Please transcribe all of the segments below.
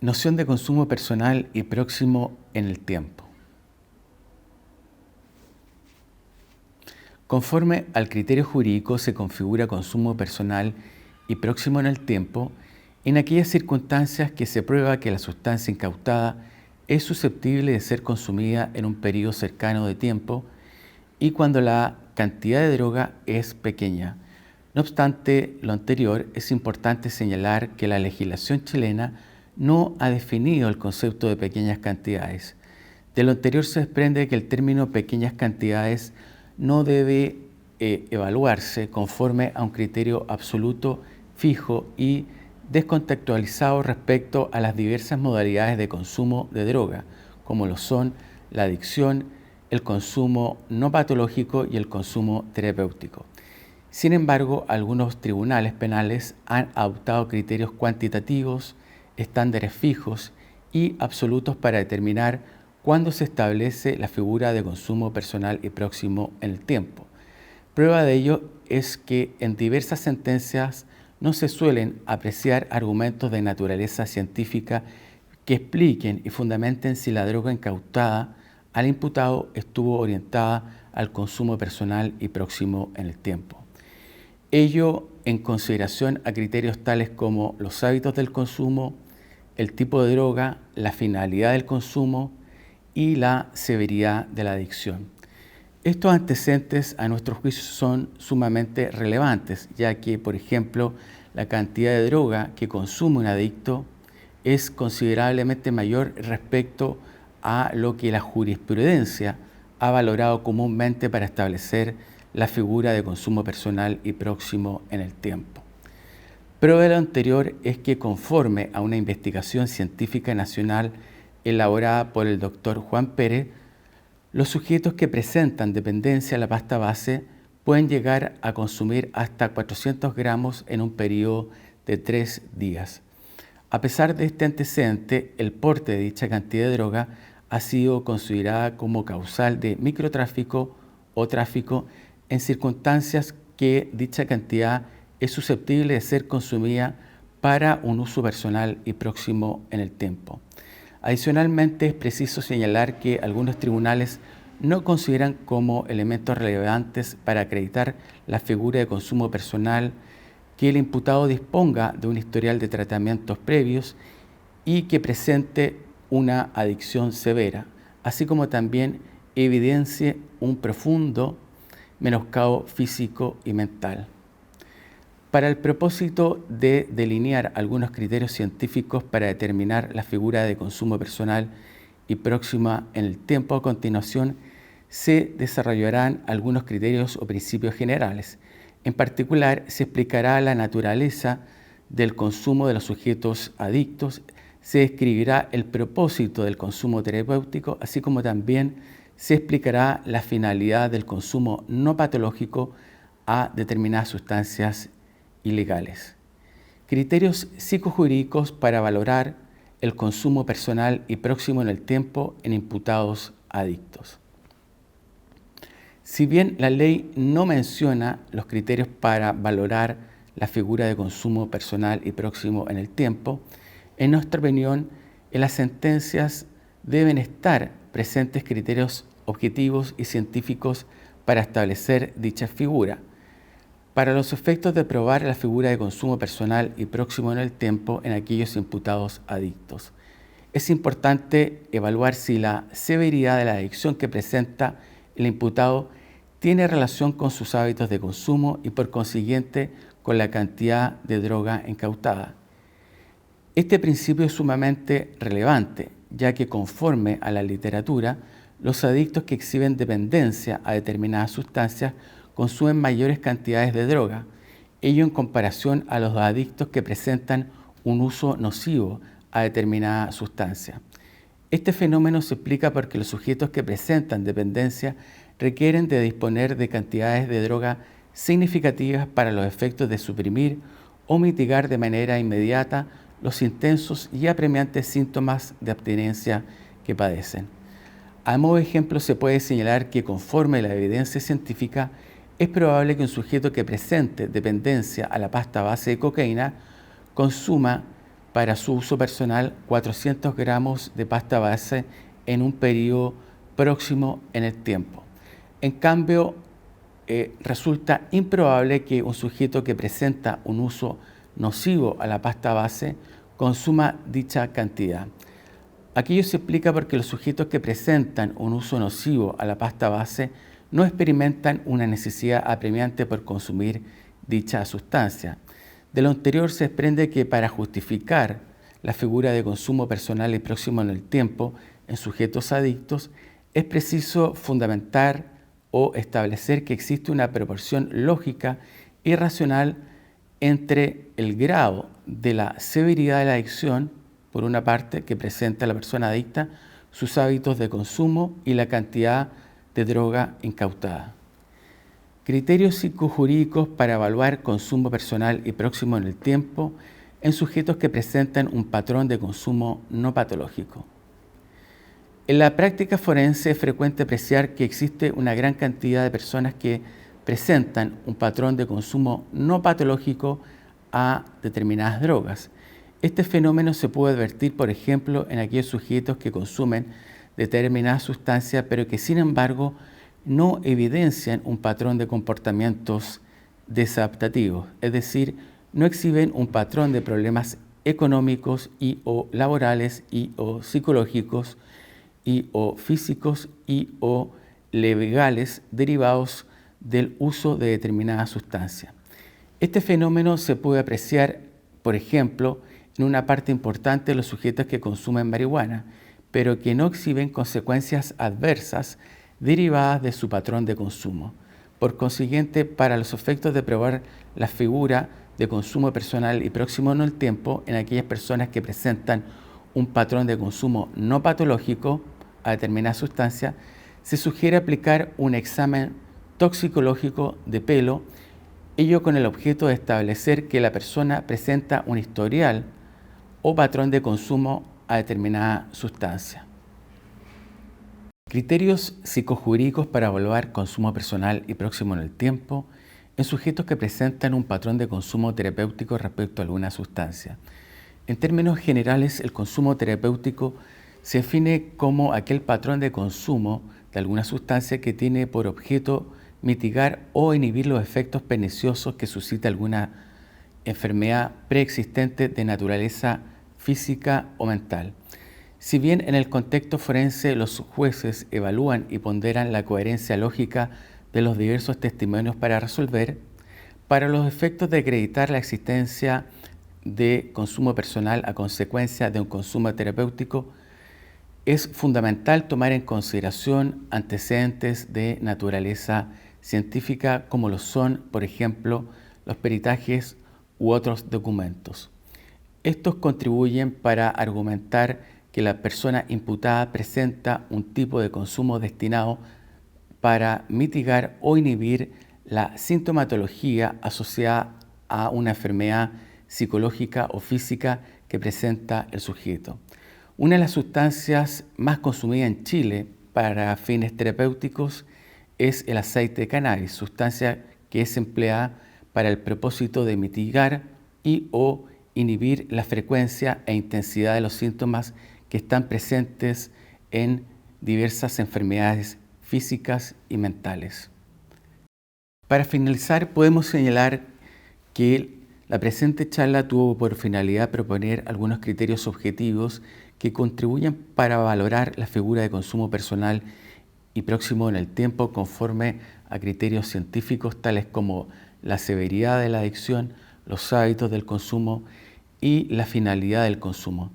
Noción de consumo personal y próximo en el tiempo. Conforme al criterio jurídico se configura consumo personal y próximo en el tiempo en aquellas circunstancias que se prueba que la sustancia incautada es susceptible de ser consumida en un periodo cercano de tiempo y cuando la cantidad de droga es pequeña. No obstante lo anterior, es importante señalar que la legislación chilena no ha definido el concepto de pequeñas cantidades. De lo anterior se desprende que el término pequeñas cantidades no debe evaluarse conforme a un criterio absoluto, fijo y descontextualizado respecto a las diversas modalidades de consumo de droga, como lo son la adicción, el consumo no patológico y el consumo terapéutico. Sin embargo, algunos tribunales penales han adoptado criterios cuantitativos, estándares fijos y absolutos para determinar cuándo se establece la figura de consumo personal y próximo en el tiempo. Prueba de ello es que en diversas sentencias no se suelen apreciar argumentos de naturaleza científica que expliquen y fundamenten si la droga incautada al imputado estuvo orientada al consumo personal y próximo en el tiempo. Ello en consideración a criterios tales como los hábitos del consumo, el tipo de droga, la finalidad del consumo y la severidad de la adicción. Estos antecedentes a nuestro juicio son sumamente relevantes, ya que, por ejemplo, la cantidad de droga que consume un adicto es considerablemente mayor respecto a lo que la jurisprudencia ha valorado comúnmente para establecer la figura de consumo personal y próximo en el tiempo. Prueba de lo anterior es que conforme a una investigación científica nacional elaborada por el Dr. Juan Pérez, los sujetos que presentan dependencia a la pasta base pueden llegar a consumir hasta 400 gramos en un periodo de 3 días. A pesar de este antecedente, el porte de dicha cantidad de droga ha sido considerada como causal de microtráfico o tráfico en circunstancias que dicha cantidad es susceptible de ser consumida para un uso personal y próximo en el tiempo. Adicionalmente, es preciso señalar que algunos tribunales no consideran como elementos relevantes para acreditar la figura de consumo personal que el imputado disponga de un historial de tratamientos previos y que presente una adicción severa, así como también evidencie un profundo menoscabo físico y mental. Para el propósito de delinear algunos criterios científicos para determinar la figura de consumo personal y próxima en el tiempo, a continuación se desarrollarán algunos criterios o principios generales. En particular, se explicará la naturaleza del consumo de los sujetos adictos, se describirá el propósito del consumo terapéutico, así como también se explicará la finalidad del consumo no patológico a determinadas sustancias ilegales. Criterios psicojurídicos para valorar el consumo personal y próximo en el tiempo en imputados adictos. Si bien la ley no menciona los criterios para valorar la figura de consumo personal y próximo en el tiempo, en nuestra opinión, en las sentencias deben estar presentes criterios objetivos y científicos para establecer dicha figura. Para los efectos de probar la figura de consumo personal y próximo en el tiempo en aquellos imputados adictos, es importante evaluar si la severidad de la adicción que presenta el imputado tiene relación con sus hábitos de consumo y por consiguiente con la cantidad de droga incautada. Este principio es sumamente relevante, ya que conforme a la literatura, los adictos que exhiben dependencia a determinadas sustancias consumen mayores cantidades de droga, ello en comparación a los adictos que presentan un uso nocivo a determinada sustancia. Este fenómeno se explica porque los sujetos que presentan dependencia requieren de disponer de cantidades de droga significativas para los efectos de suprimir o mitigar de manera inmediata los intensos y apremiantes síntomas de abstinencia que padecen. A modo de ejemplo, se puede señalar que conforme a la evidencia científica, es probable que un sujeto que presente dependencia a la pasta base de cocaína consuma para su uso personal 400 gramos de pasta base en un periodo próximo en el tiempo. En cambio, resulta improbable que un sujeto que presenta un uso nocivo a la pasta base consuma dicha cantidad. Aquello se explica porque los sujetos que presentan un uso nocivo a la pasta base no experimentan una necesidad apremiante por consumir dicha sustancia. De lo anterior se desprende que para justificar la figura de consumo personal y próximo en el tiempo en sujetos adictos, es preciso fundamentar o establecer que existe una proporción lógica y racional entre el grado de la severidad de la adicción, por una parte, que presenta la persona adicta, sus hábitos de consumo y la cantidad de droga incautada. Criterios psicojurídicos para evaluar consumo personal y próximo en el tiempo en sujetos que presentan un patrón de consumo no patológico. En la práctica forense es frecuente apreciar que existe una gran cantidad de personas que presentan un patrón de consumo no patológico a determinadas drogas. Este fenómeno se puede advertir, por ejemplo, en aquellos sujetos que consumen determinadas sustancias, pero que sin embargo no evidencian un patrón de comportamientos desadaptativos, es decir, no exhiben un patrón de problemas económicos y o laborales y o psicológicos y o físicos y o legales derivados del uso de determinada sustancia. Este fenómeno se puede apreciar, por ejemplo, en una parte importante de los sujetos que consumen marihuana, pero que no exhiben consecuencias adversas derivadas de su patrón de consumo. Por consiguiente, para los efectos de probar la figura de consumo personal y próximo en el tiempo en aquellas personas que presentan un patrón de consumo no patológico a determinada sustancia, se sugiere aplicar un examen toxicológico de pelo, ello con el objeto de establecer que la persona presenta un historial o patrón de consumo a determinada sustancia. Criterios psicojurídicos para evaluar consumo personal y próximo en el tiempo en sujetos que presentan un patrón de consumo terapéutico respecto a alguna sustancia. En términos generales, el consumo terapéutico se define como aquel patrón de consumo de alguna sustancia que tiene por objeto mitigar o inhibir los efectos perniciosos que suscita alguna enfermedad preexistente de naturaleza física o mental. Si bien en el contexto forense los jueces evalúan y ponderan la coherencia lógica de los diversos testimonios para resolver, para los efectos de acreditar la existencia de consumo personal a consecuencia de un consumo terapéutico, es fundamental tomar en consideración antecedentes de naturaleza científica como lo son, por ejemplo, los peritajes u otros documentos. Estos contribuyen para argumentar que la persona imputada presenta un tipo de consumo destinado para mitigar o inhibir la sintomatología asociada a una enfermedad psicológica o física que presenta el sujeto. Una de las sustancias más consumidas en Chile para fines terapéuticos es el aceite de cannabis, sustancia que es empleada para el propósito de mitigar y o inhibir la frecuencia e intensidad de los síntomas que están presentes en diversas enfermedades físicas y mentales. Para finalizar, podemos señalar que la presente charla tuvo por finalidad proponer algunos criterios objetivos que contribuyen para valorar la figura de consumo personal y próximo en el tiempo conforme a criterios científicos tales como la severidad de la adicción, los hábitos del consumo y la finalidad del consumo.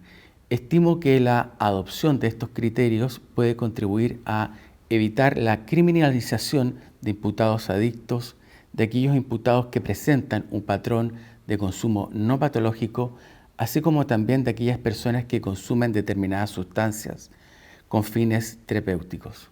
Estimo que la adopción de estos criterios puede contribuir a evitar la criminalización de imputados adictos, de aquellos imputados que presentan un patrón de consumo no patológico, así como también de aquellas personas que consumen determinadas sustancias con fines terapéuticos.